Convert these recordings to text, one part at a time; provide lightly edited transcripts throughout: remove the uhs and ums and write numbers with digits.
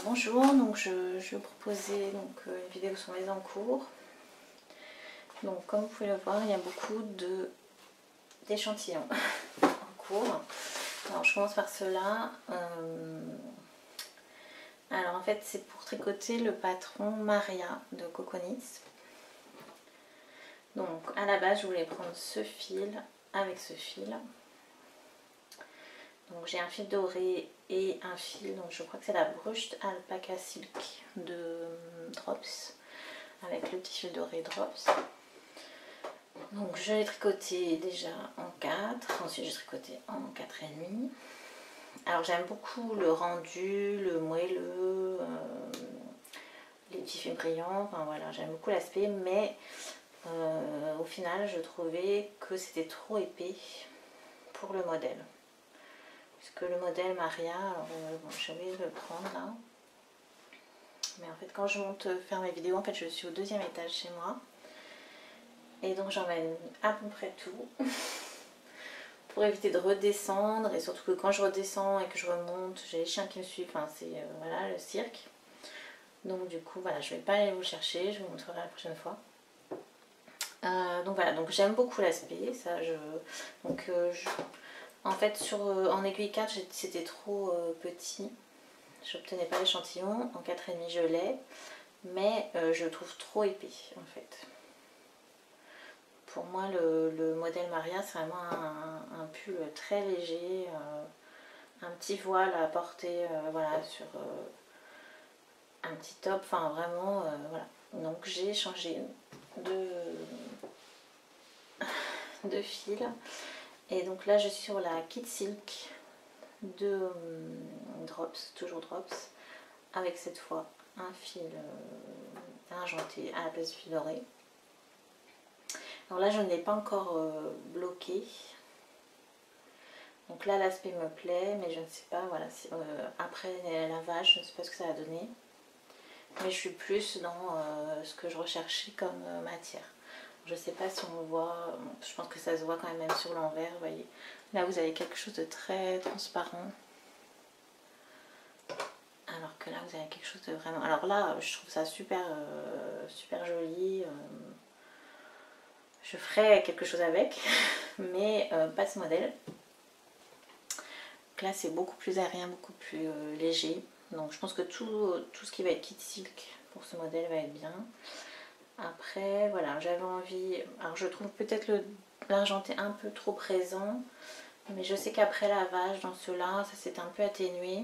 Bonjour, donc je vous proposais une vidéo sur mes encours. Donc comme vous pouvez le voir, il y a beaucoup d'échantillons en cours. Alors je commence par cela. Alors en fait c'est pour tricoter le patron Maria de Coconis. Donc à la base je voulais prendre ce fil avec ce fil. Donc j'ai un fil doré et un fil, donc je crois que c'est la Brushed Alpaca Silk de Drops, avec le petit fil doré Drops. Donc je l'ai tricoté déjà en 4, ensuite j'ai tricoté en 4,5. Alors j'aime beaucoup le rendu, le moelleux, les petits fils brillants, enfin voilà, j'aime beaucoup l'aspect, mais au final je trouvais que c'était trop épais pour le modèle. Puisque le modèle Maria, alors bon, je vais le prendre là. Mais en fait quand je monte faire mes vidéos, en fait je suis au 2e étage chez moi. Et donc j'emmène à peu près tout. Pour éviter de redescendre. Et surtout que quand je redescends et que je remonte, j'ai les chiens qui me suivent. Enfin c'est voilà, le cirque. Donc du coup voilà, je vais pas aller vous chercher, je vous montrerai la prochaine fois. Donc voilà, donc j'aime beaucoup l'aspect. En fait en aiguille 4 c'était trop petit. J'obtenais pas l'échantillon. En 4,5 je l'ai. Mais je le trouve trop épais en fait. Pour moi le modèle Maria c'est vraiment un pull très léger. Un petit voile à porter voilà, sur un petit top. Enfin vraiment voilà. Donc j'ai changé de fil. Et donc là je suis sur la Kit Silk de Drops, toujours Drops, avec cette fois un fil argenté à la place du fil doré. Alors là je ne l'ai pas encore bloqué. Donc là l'aspect me plaît, mais je ne sais pas, voilà, après lavage, je ne sais pas ce que ça va donner. Mais je suis plus dans ce que je recherchais comme matière. Je ne sais pas si on voit, je pense que ça se voit quand même sur l'envers, vous voyez. Là vous avez quelque chose de très transparent. Alors que là vous avez quelque chose de vraiment... Alors là je trouve ça super, super joli. Je ferai quelque chose avec, mais pas ce modèle. Donc là c'est beaucoup plus aérien, beaucoup plus léger. Donc je pense que tout ce qui va être Kit Silk pour ce modèle va être bien. Après voilà, j'avais envie... Alors je trouve peut-être l'argenté un peu trop présent. Mais je sais qu'après lavage dans ceux-là, ça s'est un peu atténué.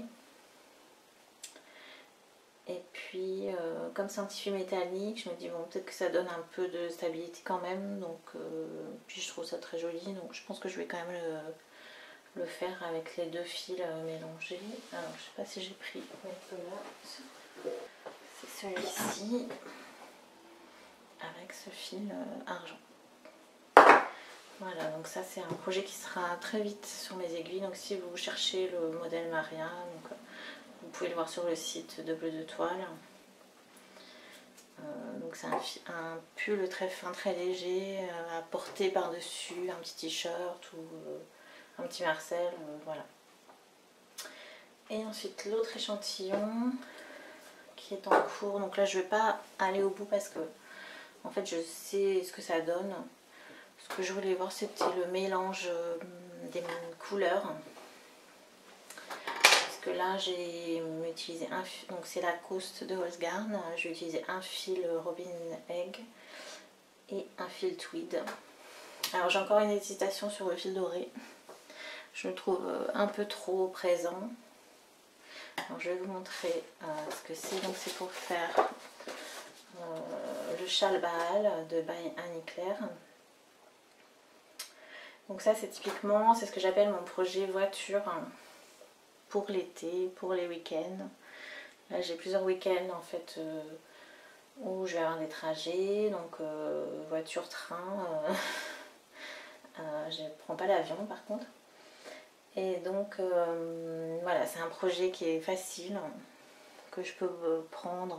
Et puis comme c'est un petit fil métallique, je me dis bon peut-être que ça donne un peu de stabilité quand même. Donc puis je trouve ça très joli. Donc je pense que je vais quand même le faire avec les deux fils mélangés. Alors je sais pas si j'ai pris là. C'est celui-ci avec ce fil argent. Voilà, donc ça c'est un projet qui sera très vite sur mes aiguilles. Donc si vous cherchez le modèle Maria, donc, vous pouvez le voir sur le site de Bleu de Toile. Donc c'est un pull très fin, très léger, à porter par-dessus un petit t-shirt ou un petit Marcel, voilà. Et ensuite l'autre échantillon qui est en cours. Donc là je ne vais pas aller au bout parce que en fait je sais ce que ça donne. Ce que je voulais voir c'était le mélange des couleurs. Parce que là j'ai utilisé un fil, donc c'est la Coast de Holzgarn. J'ai utilisé un fil Robin Egg et un fil Tweed. Alors j'ai encore une hésitation sur le fil doré. Je le trouve un peu trop présent. Alors je vais vous montrer ce que c'est. Donc c'est pour faire le châle Baal de by Annie Claire. Donc ça c'est typiquement, c'est ce que j'appelle mon projet voiture pour l'été, pour les week-ends. Là j'ai plusieurs week-ends en fait où je vais avoir des trajets, donc voiture, train. Je ne prends pas l'avion par contre. Et donc voilà, c'est un projet qui est facile, que je peux prendre,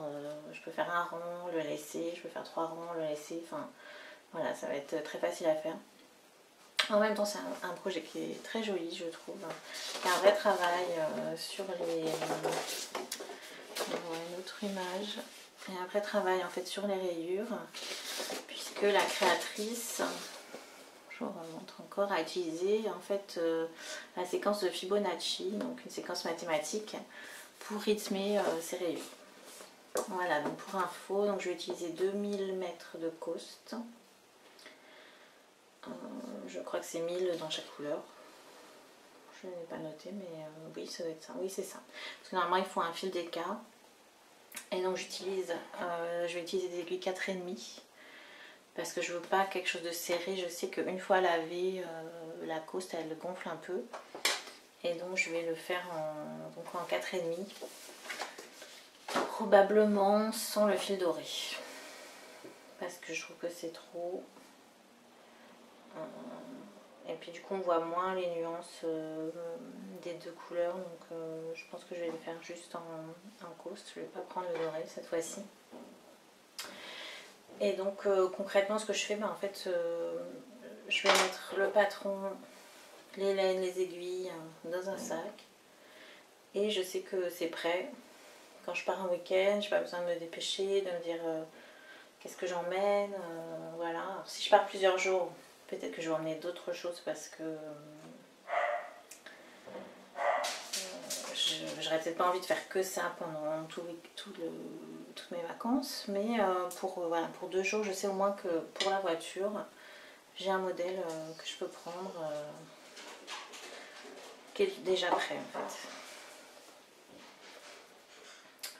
je peux faire un rang, le laisser, je peux faire 3 rangs, le laisser, enfin voilà, ça va être très facile à faire. En même temps c'est un projet qui est très joli je trouve. Il y a un vrai travail sur page. Et un vrai travail en fait sur les rayures, puisque la créatrice, je vous remontre encore, a utilisé en fait la séquence de Fibonacci, donc une séquence mathématique, pour rythmer ses rayures. Voilà, donc pour info, donc je vais utiliser 2000 mètres de coste. Je crois que c'est 1000 dans chaque couleur. Je ne l'ai pas noté, mais oui, ça doit être ça. Oui, c'est ça. Parce que normalement, il faut un fil d'écart. Et donc, je vais utiliser des aiguilles 4,5 parce que je veux pas quelque chose de serré. Je sais qu'une fois lavée, la coste, elle gonfle un peu. Et donc, je vais le faire en 4,5. Probablement sans le fil doré. Parce que je trouve que c'est trop... Et puis du coup on voit moins les nuances des deux couleurs, donc je pense que je vais le faire juste en coast, je ne vais pas prendre le doré cette fois-ci. Et donc concrètement ce que je fais, en fait je vais mettre le patron, les laines, les aiguilles dans un sac et je sais que c'est prêt. Quand je pars un week-end, je n'ai pas besoin de me dépêcher, de me dire qu'est-ce que j'emmène, voilà. Alors, si je pars plusieurs jours, peut-être que je vais emmener d'autres choses parce que j'aurais peut-être pas envie de faire que ça pendant toutes mes vacances. Mais voilà, pour 2 jours, je sais au moins que pour la voiture, j'ai un modèle que je peux prendre qui est déjà prêt en fait.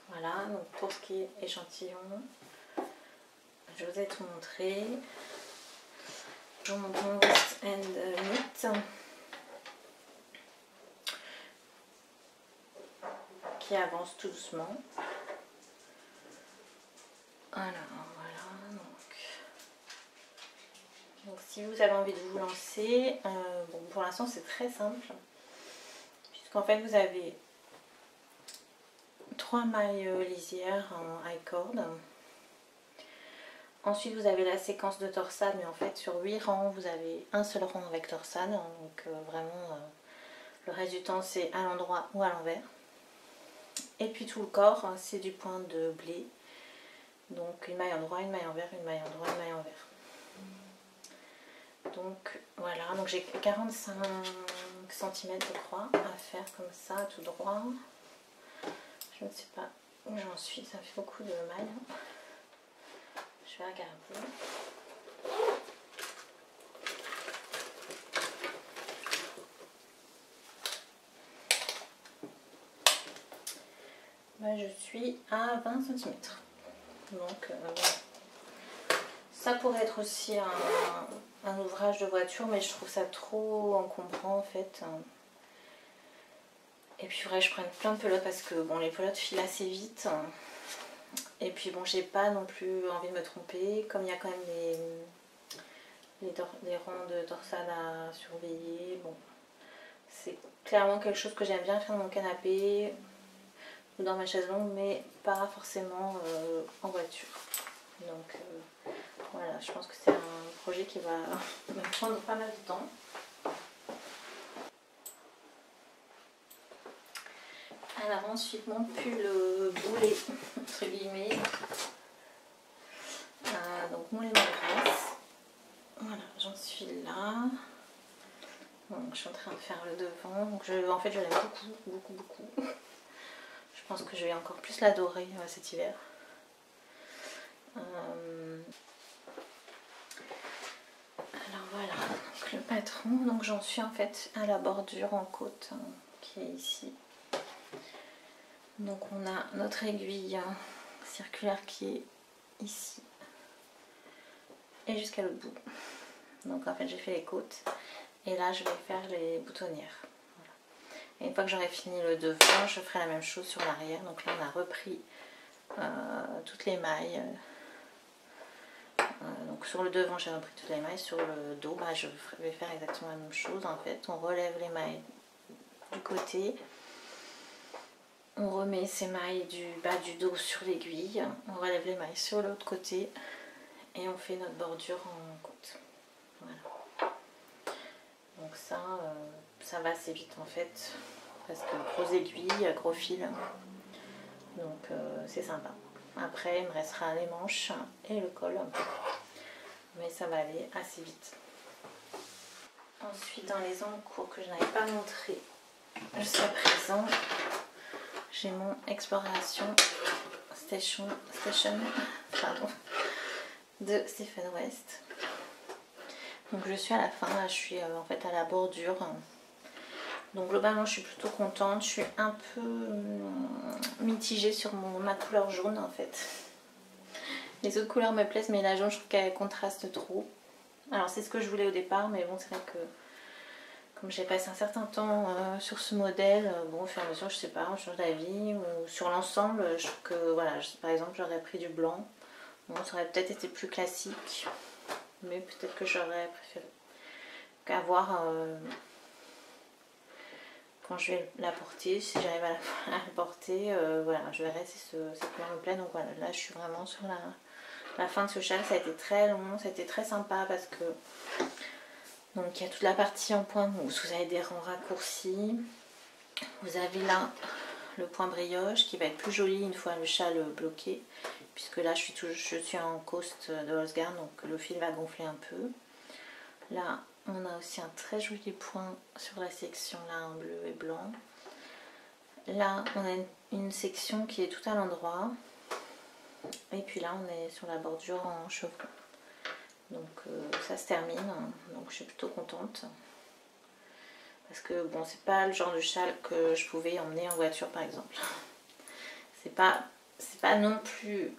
Voilà, donc pour ce qui est échantillon, je vous ai tout montré. Je vous montre mon West End Knit qui avance tout doucement. Alors voilà, donc si vous avez envie de vous lancer, bon, pour l'instant c'est très simple, puisqu'en fait vous avez 3 mailles lisières en high cord. Ensuite vous avez la séquence de torsade, mais en fait sur 8 rangs vous avez un seul rang avec torsade, donc vraiment le reste du temps c'est à l'endroit ou à l'envers. Et puis tout le corps c'est du point de blé, donc une maille en droit, une maille envers, une maille en droit, une maille envers. Donc voilà, donc j'ai 45 cm je crois à faire comme ça tout droit. Je ne sais pas où j'en suis, ça fait beaucoup de mailles. Je vais regarder. Je suis à 20 cm. Donc ça pourrait être aussi un ouvrage de voiture, mais je trouve ça trop encombrant en fait. Et puis il faudrait que je prenne plein de pelotes parce que bon, les pelotes filent assez vite. Et puis bon, j'ai pas non plus envie de me tromper, comme il y a quand même des rangs de torsade à surveiller. Bon, c'est clairement quelque chose que j'aime bien faire dans mon canapé ou dans ma chaise longue, mais pas forcément en voiture. Donc voilà, je pense que c'est un projet qui va me prendre pas mal de temps. Alors ensuite mon pull boulet entre guillemets, donc moulé malgrâce. Voilà, j'en suis là. Donc je suis en train de faire le devant. Donc en fait je l'aime beaucoup. Je pense que je vais encore plus l'adorer cet hiver. Alors voilà, donc le patron. Donc j'en suis en fait à la bordure en côte qui est ici. Donc on a notre aiguille circulaire qui est ici et jusqu'à l'autre bout. Donc en fait j'ai fait les côtes et là je vais faire les boutonnières. Voilà. Et une fois que j'aurai fini le devant, je ferai la même chose sur l'arrière. Donc là on a repris toutes les mailles. Donc sur le devant j'ai repris toutes les mailles, sur le dos je vais faire exactement la même chose. En fait on relève les mailles du côté. On remet ces mailles du bas du dos sur l'aiguille, on relève les mailles sur l'autre côté et on fait notre bordure en côte. Voilà. Donc ça va assez vite en fait, parce que gros aiguilles, gros fil, donc c'est sympa. Après il me restera les manches et le col, mais ça va aller assez vite. Ensuite, dans les encours que je n'avais pas montré jusqu'à présent, j'ai mon Exploration Station pardon, de Stephen West. Donc je suis à la fin, là je suis en fait à la bordure. Donc globalement je suis plutôt contente. Je suis un peu mitigée sur ma couleur jaune en fait. Les autres couleurs me plaisent, mais la jaune je trouve qu'elle contraste trop. Alors c'est ce que je voulais au départ, mais bon c'est vrai que comme j'ai passé un certain temps sur ce modèle, bon au fur et à mesure je sais pas, on change d'avis. Ou sur l'ensemble je trouve que voilà, par exemple j'aurais pris du blanc. Bon ça aurait peut-être été plus classique, mais peut-être que j'aurais préféré qu'avoir quand je vais la porter, si j'arrive à la porter, voilà, je verrai si cette couleur me plaît. Donc voilà, là je suis vraiment sur la fin de ce châle. Ça a été très long, ça a été très sympa parce que donc il y a toute la partie en point où vous avez des rangs raccourcis. Vous avez là le point brioche qui va être plus joli une fois le châle bloqué, puisque là je suis en coast de Holzgarn, donc le fil va gonfler un peu. Là on a aussi un très joli point sur la section là en bleu et blanc. Là on a une section qui est tout à l'endroit, et puis là on est sur la bordure en chevron. Donc ça se termine, donc je suis plutôt contente. Parce que bon, c'est pas le genre de châle que je pouvais emmener en voiture par exemple. C'est pas non plus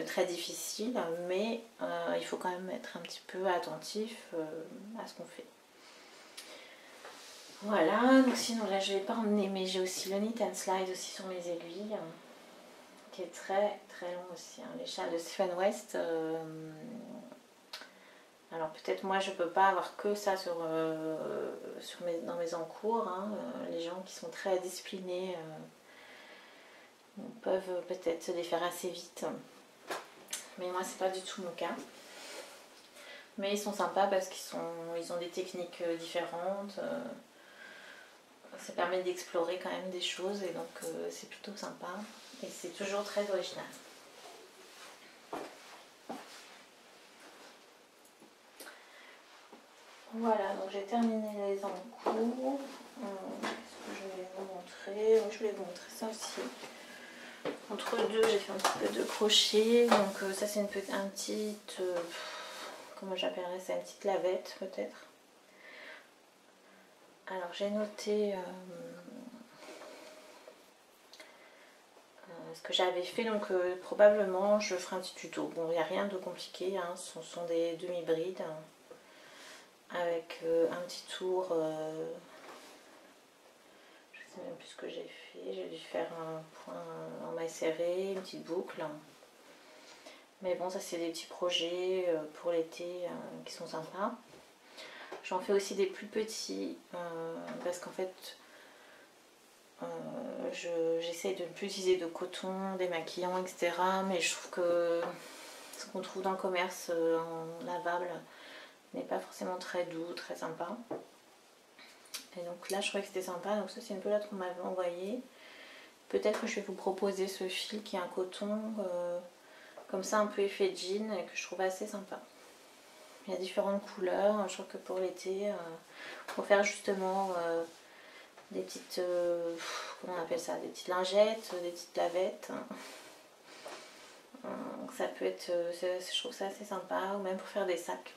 très difficile, mais il faut quand même être un petit peu attentif à ce qu'on fait. Voilà, donc sinon là je vais pas emmener, mais j'ai aussi le Knit and Slide aussi sur mes aiguilles, qui est très très long aussi. Hein. Les châles de Stephen West, alors peut-être moi je peux pas avoir que ça dans mes encours. Hein. Les gens qui sont très disciplinés peuvent peut-être les faire assez vite. Mais moi c'est pas du tout mon cas. Mais ils sont sympas parce qu'ils ont des techniques différentes. Ça permet d'explorer quand même des choses et donc c'est plutôt sympa. Et c'est toujours très original. Voilà, donc j'ai terminé les encours. Qu'est-ce que je vais vous montrer? Je voulais vous montrer ça aussi. Entre deux, j'ai fait un petit peu de crochet. Donc ça c'est un petit, comment j'appellerais ça, une petite lavette peut-être. Alors j'ai noté ce que j'avais fait, donc probablement je ferai un petit tuto. Bon, il n'y a rien de compliqué, hein. Ce sont des demi-brides. Hein. Avec un petit tour, je sais même plus ce que j'ai fait, j'ai dû faire un point en maille serrée, une petite boucle. Mais bon, ça c'est des petits projets pour l'été qui sont sympas. J'en fais aussi des plus petits parce qu'en fait j'essaie de ne plus utiliser de coton, démaquillant, etc. Mais je trouve que ce qu'on trouve dans le commerce en lavable n'est pas forcément très doux, très sympa. Et donc là je trouvais que c'était sympa, donc ça c'est une pelote qu'on m'avait envoyée. Peut-être que je vais vous proposer ce fil qui est un coton comme ça un peu effet jean et que je trouve assez sympa. Il y a différentes couleurs, je trouve que pour l'été pour faire justement des petites, comment on appelle ça, des petites lingettes, des petites lavettes. Ça peut être, je trouve ça assez sympa, ou même pour faire des sacs.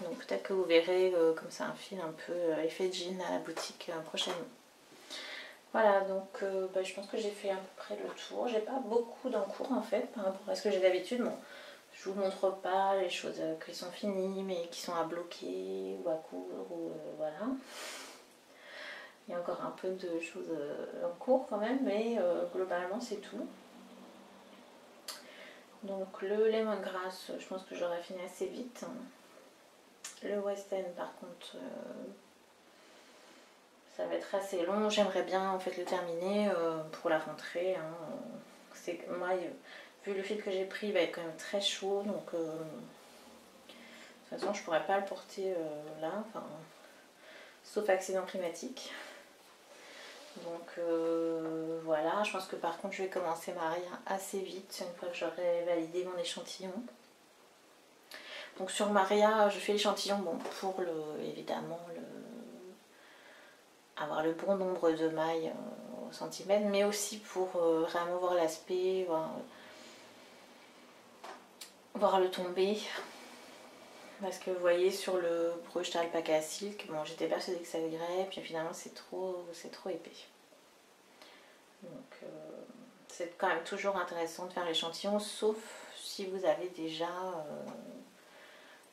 Donc peut-être que vous verrez comme ça un fil un peu effet jean à la boutique prochainement. Voilà, donc je pense que j'ai fait à peu près le tour. J'ai pas beaucoup d'encours en fait par rapport à ce que j'ai d'habitude. Bon, je vous montre pas les choses qui sont finies mais qui sont à bloquer ou à coudre ou voilà. Il y a encore un peu de choses en cours quand même, mais globalement c'est tout. Donc le lemongrass, je pense que j'aurai fini assez vite. Le West End par contre, ça va être assez long. J'aimerais bien en fait le terminer pour la rentrée. Hein. Moi, vu le fil que j'ai pris, il va être quand même très chaud, donc de toute façon je pourrais pas le porter là, enfin, sauf accident climatique. Donc voilà, je pense que par contre je vais commencer Maria assez vite une fois que j'aurai validé mon échantillon. Donc sur Maria, je fais l'échantillon bon, pour évidemment avoir le bon nombre de mailles au centimètre, mais aussi pour vraiment voir l'aspect, voir le tombé. Parce que vous voyez sur le brooch Alpaca Silk, bon, j'étais persuadée que ça irait, puis finalement c'est trop épais. Donc c'est quand même toujours intéressant de faire l'échantillon, sauf si vous avez déjà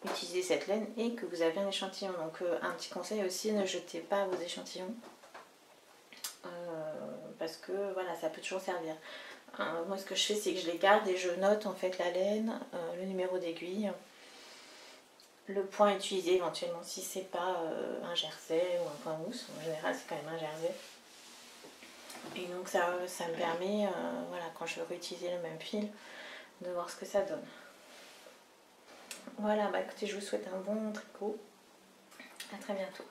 utilisé cette laine et que vous avez un échantillon. Donc un petit conseil aussi, ne jetez pas vos échantillons. Parce que voilà, ça peut toujours servir. Moi ce que je fais, c'est que je les garde et je note en fait la laine, le numéro d'aiguille, le point utilisé éventuellement si c'est pas un jersey ou un point mousse. En général c'est quand même un jersey. Et donc ça me permet, voilà, quand je veux réutiliser le même fil, de voir ce que ça donne. Voilà, bah écoutez, je vous souhaite un bon tricot. À très bientôt.